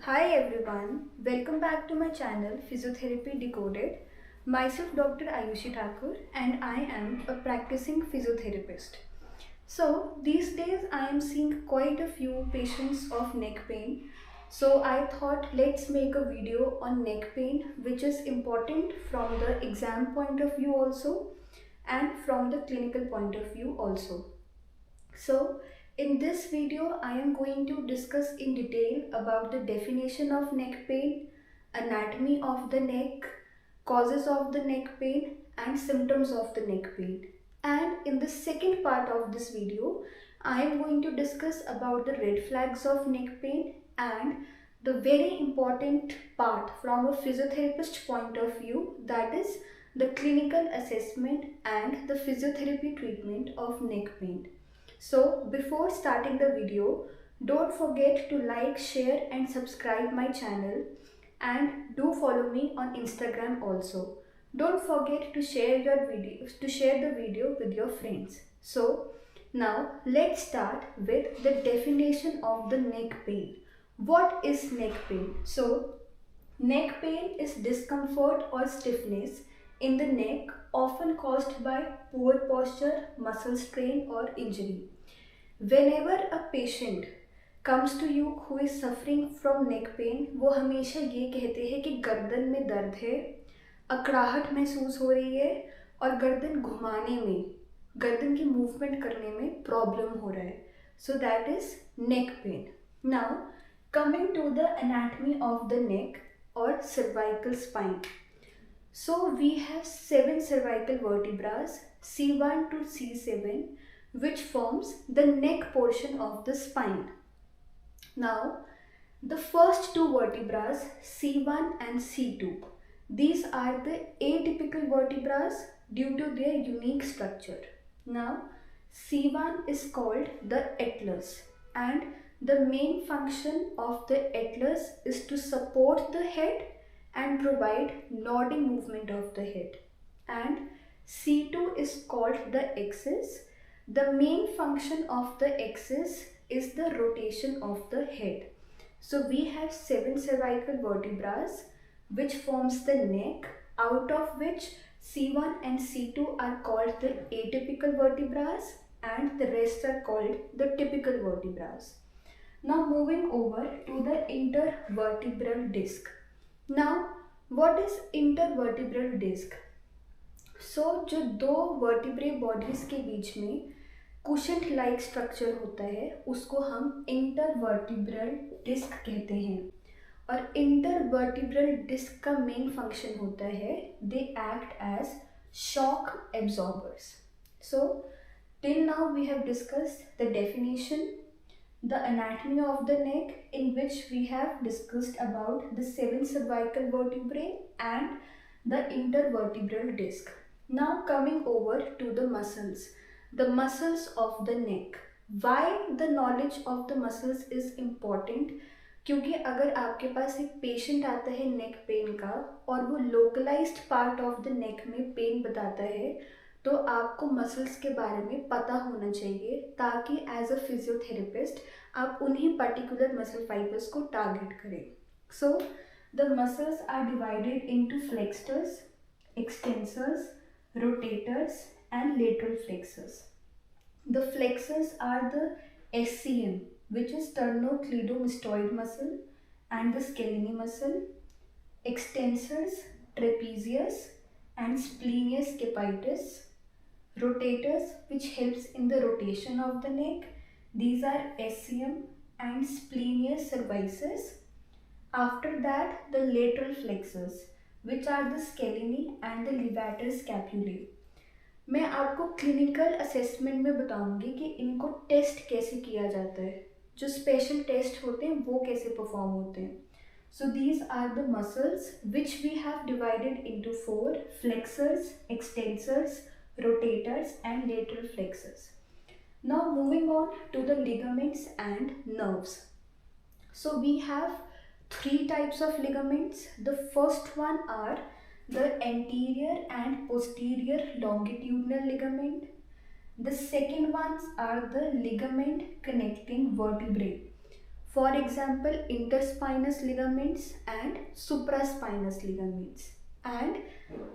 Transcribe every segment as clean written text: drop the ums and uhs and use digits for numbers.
Hi everyone, welcome back to my channel Physiotherapy Decoded. Myself Dr. Ayushi Thakur and I am a practicing physiotherapist. So these days I am seeing quite a few patients of neck pain. So I thought let's make a video on neck pain which is important from the exam point of view also and from the clinical point of view also. So, in this video, I am going to discuss in detail about the definition of neck pain, anatomy of the neck, causes of the neck pain, and symptoms of the neck pain. And in the second part of this video, I am going to discuss about the red flags of neck pain and the very important part from a physiotherapist point of view, that is the clinical assessment and the physiotherapy treatment of neck pain. So before starting the video, don't forget to like, share and subscribe my channel, and do follow me on Instagram also. Don't forget to share the video with your friends. So now let's start with the definition of the neck pain. What is neck pain? So neck pain is discomfort or stiffness in the neck, often caused by poor posture, muscle strain or injury. Whenever a patient comes to you who is suffering from neck pain, वो हमेशा ये कहते हैं कि गर्दन में दर्द है, अकड़ाहट महसूस हो रही है और गर्दन घुमाने में, गर्दन की मूवमेंट करने में प्रॉब्लम हो रहा है. So that is neck pain. Now coming to the anatomy of the neck or cervical spine. So we have 7 cervical vertebrae, C1 to C7, which forms the neck portion of the spine. Now, the first two vertebrae, C1 and C2, these are the atypical vertebrae due to their unique structure. Now, C1 is called the atlas, and the main function of the atlas is to support the head and provide nodding movement of the head. And C2 is called the axis. The main function of the axis is the rotation of the head. So we have 7 cervical vertebrae which forms the neck, out of which C1 and C2 are called the atypical vertebrae and the rest are called the typical vertebrae. Now moving over to the intervertebral disc. Now what is intervertebral disc? So जो दो vertebrae bodies के बीच में cushion like structure होता है उसको हम intervertebral disc कहते हैं. और इंटरवर्टिब्रल डिस्क का मेन फंक्शन होता है they act as shock absorbers. So till now we have discussed the definition, the anatomy of the neck, in which we have discussed about the 7 cervical vertebrae and the intervertebral disc. Now coming over to the muscles of the neck. Why the knowledge of the muscles is important? क्योंकि अगर आपके पास एक patient आता है neck pen का और वो localized part of the neck में पेन बताता है, तो आपको मसल्स के बारे में पता होना चाहिए ताकि एज अ फिजियोथेरेपिस्ट आप उन्हीं पर्टिकुलर मसल फाइबर्स को टारगेट करें. So the muscles are divided into flexors, extensors, rotators and lateral flexors. The flexors are the SCM, which is sternocleidomastoid muscle and the scalene muscle. Extensors, trapezius and splenius capitis. Rotators, which helps in the rotation of the neck, these are SCM and splenius cervicis. After that, the lateral flexors, which are the scalene and the levator scapulae. मैं आपको clinical assessment में बताऊंगी कि इनको test कैसे किया जाता है, जो स्पेशल टेस्ट होते हैं वो कैसे परफॉर्म होते हैं. So these are the muscles which we have divided into 4: flexors, extensors, rotators and lateral flexors. Now moving on to the ligaments and nerves. So we have 3 types of ligaments. The first one are the anterior and posterior longitudinal ligament. The second ones are the ligament connecting vertebrae. For example, interspinous ligaments and supraspinous ligaments. And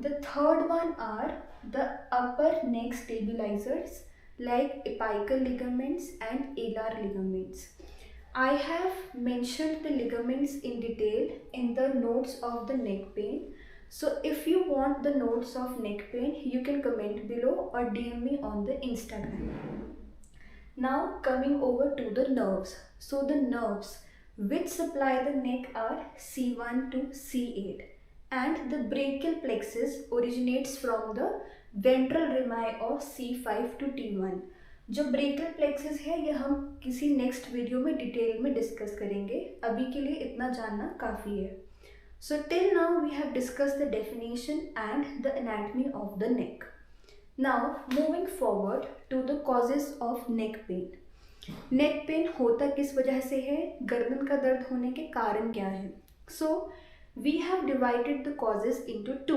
the third one are the upper neck stabilizers like apical ligaments and alar ligaments. I have mentioned the ligaments in detail in the notes of the neck pain. So if you want the notes of neck pain, you can comment below or DM me on the Instagram. Now coming over to the nerves. So the nerves which supply the neck are C1 to C8, and the brachial plexus originates from the ventral rami of C5 to T1. जो brachial plexus है ये हम किसी next video में detail में discuss करेंगे, अभी के लिए इतना जानना काफ़ी है. So till now we have discussed the definition and the anatomy of the neck. Now moving forward to the causes of neck pain. Neck pain होता किस वजह से है, गर्दन का दर्द होने के कारण क्या है. So we have divided the causes into two.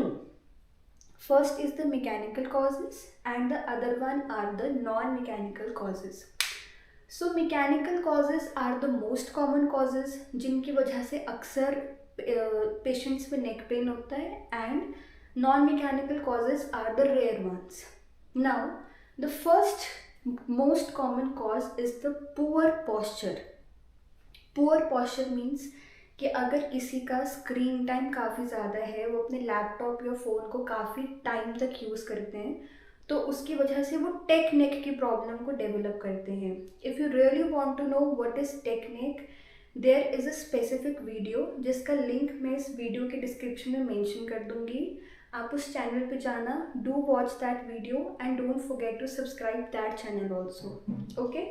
First is the mechanical causes and the other one are the non mechanical causes. So mechanical causes are the most common causes जिनकी वजह से अक्सर पेशेंट्स में नेक pain होता है, and non-mechanical causes are the rare ones. Now, the first most common cause is the poor posture. Poor posture means कि अगर किसी का स्क्रीन टाइम काफ़ी ज़्यादा है, वो अपने लैपटॉप या फ़ोन को काफ़ी टाइम तक यूज़ करते हैं, तो उसकी वजह से वो टेक नेक की प्रॉब्लम को डेवलप करते हैं. If you really want to know what is tech neck, there is a specific video जिसका लिंक मैं इस वीडियो के डिस्क्रिप्शन में मेंशन कर दूँगी. आप उस चैनल पे जाना, do watch that video and don't forget to subscribe that channel also. Okay.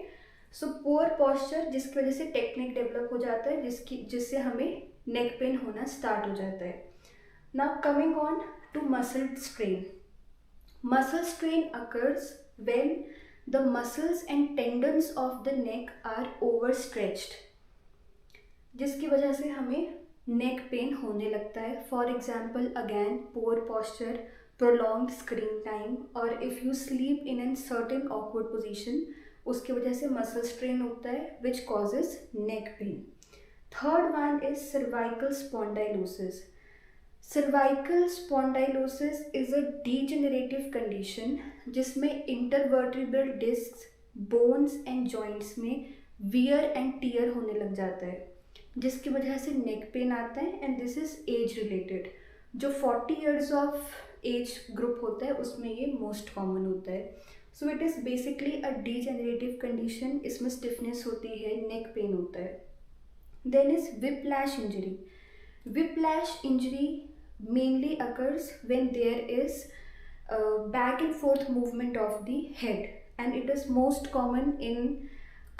So poor posture जिसकी वजह से टेक्निक डेवलप हो जाता है, जिससे हमें नेक पेन होना स्टार्ट हो जाता है. Now coming on to muscle strain. Muscle strain occurs when the muscles and tendons of the neck are over stretched, जिसकी वजह से हमें नेक पेन होने लगता है. For example again poor posture, prolonged screen time, और if you sleep in an certain awkward position, उसकी वजह से मसल स्ट्रेन होता है which causes neck pain. Third one is cervical spondylosis. Cervical spondylosis is a degenerative condition जिसमें intervertebral disc, bones and joints में wear and tear होने लग जाता है, जिसकी वजह से नेक पेन आता है. And this is age related. जो 40 ईयर्स ऑफ एज ग्रुप होता है उसमें ये मोस्ट कॉमन होता है. So it is basically a degenerative condition. इसमें स्टिफनेस होती है, नेक पेन होता है. Then is whiplash injury. Whiplash injury mainly occurs when there is back and forth movement of the head, and it is most common in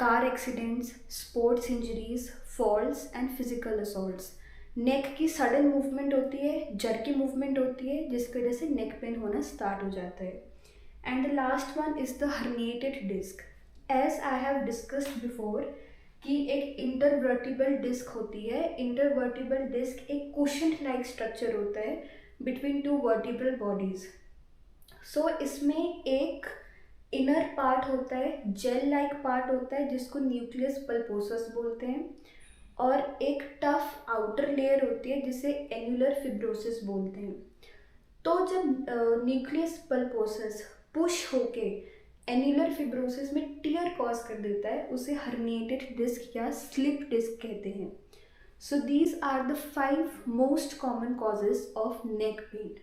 car accidents, sports injuries, falls and physical assaults. Neck की sudden movement होती है, jerky movement होती है, जिसकी वजह से neck pen होना start हो जाता है. And the last one is the herniated disc. As I have discussed before कि एक इंटरवर्टिबल डिस्क होती है. इंटरवर्टिबल डिस्क एक कुशन लाइक स्ट्रक्चर होता है between two vertebral bodies. So इसमें एक इनर पार्ट होता है, जेल लाइक पार्ट होता है जिसको न्यूक्लियस पल्पोसस बोलते हैं, और एक टफ आउटर लेयर होती है जिसे एन्युलर फिब्रोसिस बोलते हैं. तो जब न्यूक्लियस पल्पोसस पुश होके एन्युलर फिब्रोसिस में टीयर कॉज कर देता है, उसे हर्निएटेड डिस्क या स्लिप डिस्क कहते हैं. So these are the 5 most common causes of neck pain.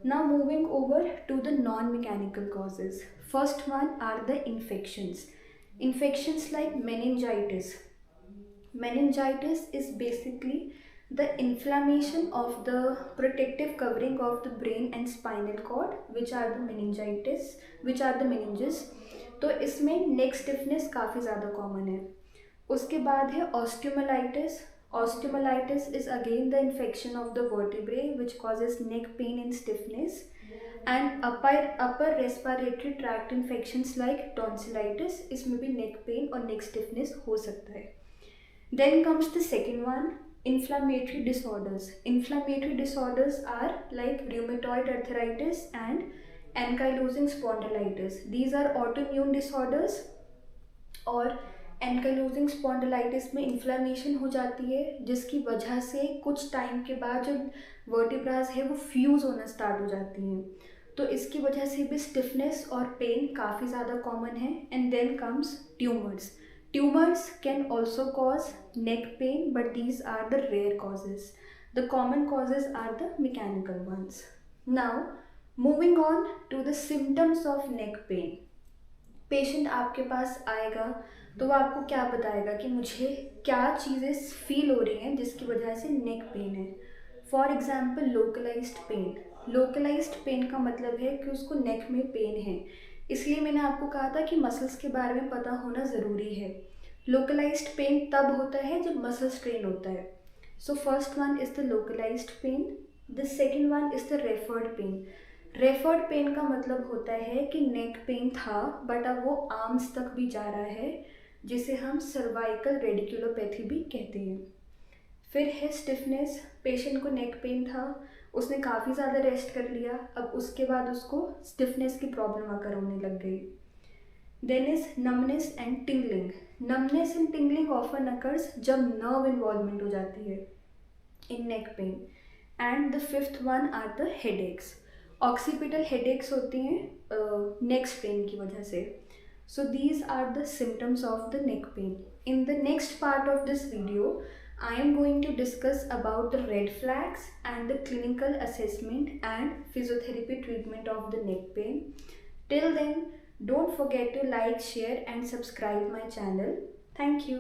Now moving over to the non-mechanical causes. First one are the infections. Infections like meningitis. Meningitis is basically the inflammation of the protective covering of the brain and spinal cord, which are the meninges. तो इसमें neck stiffness काफ़ी ज़्यादा common है. उसके बाद है osteomyelitis. Osteomyelitis is again the infection of the vertebrae which causes neck pain and stiffness. And upper respiratory tract infections like tonsillitis, इसमें भी neck pain और neck stiffness हो सकता है. Then comes the second one, inflammatory disorders. Inflammatory disorders are like rheumatoid arthritis and ankylosing spondylitis. These are autoimmune disorders, और ankylosing spondylitis में inflammation हो जाती है, जिसकी वजह से कुछ टाइम के बाद जो वर्टिब्रास है वो फ्यूज़ होना स्टार्ट हो जाती हैं। तो इसकी वजह से भी स्टिफनेस और पेन काफ़ी ज़्यादा कॉमन है। And then comes tumours. Tumours can also cause neck pain, but these are the rare causes. The common causes are the mechanical ones. Now moving on to the symptoms of neck pain. Patient आपके पास आएगा तो वो आपको क्या बताएगा कि मुझे क्या चीज़ें फील हो रही हैं जिसकी वजह से नेक पेन है. For example localized pain. Localized pain का मतलब है कि उसको नेक में पेन है. इसलिए मैंने आपको कहा था कि मसल्स के बारे में पता होना ज़रूरी है. लोकलाइज्ड पेन तब होता है जब मसल स्ट्रेन होता है. So first one is the localized pain. The second one is the referred pain. Referred pain का मतलब होता है कि नेक पेन था बट अब वो आर्म्स तक भी जा रहा है, जिसे हम सर्वाइकल रेडिकुलोपैथी भी कहते हैं. फिर है स्टिफनेस. पेशेंट को नेक पेन था, उसने काफ़ी ज़्यादा रेस्ट कर लिया, अब उसके बाद उसको स्टिफनेस की प्रॉब्लम आकर होने लग गई. Then is numbness and tingling. Numbness and tingling often occurs जब नर्व इन्वॉल्वमेंट हो जाती है in neck pain. And the fifth one are the headaches. Occipital headaches होती हैं नेक पेन की वजह से. So these are the symptoms of the neck pain. In the next part of this video, I am going to discuss about the red flags and the clinical assessment and physiotherapy treatment of the neck pain. Till then, don't forget to like, share and subscribe my channel. Thank you.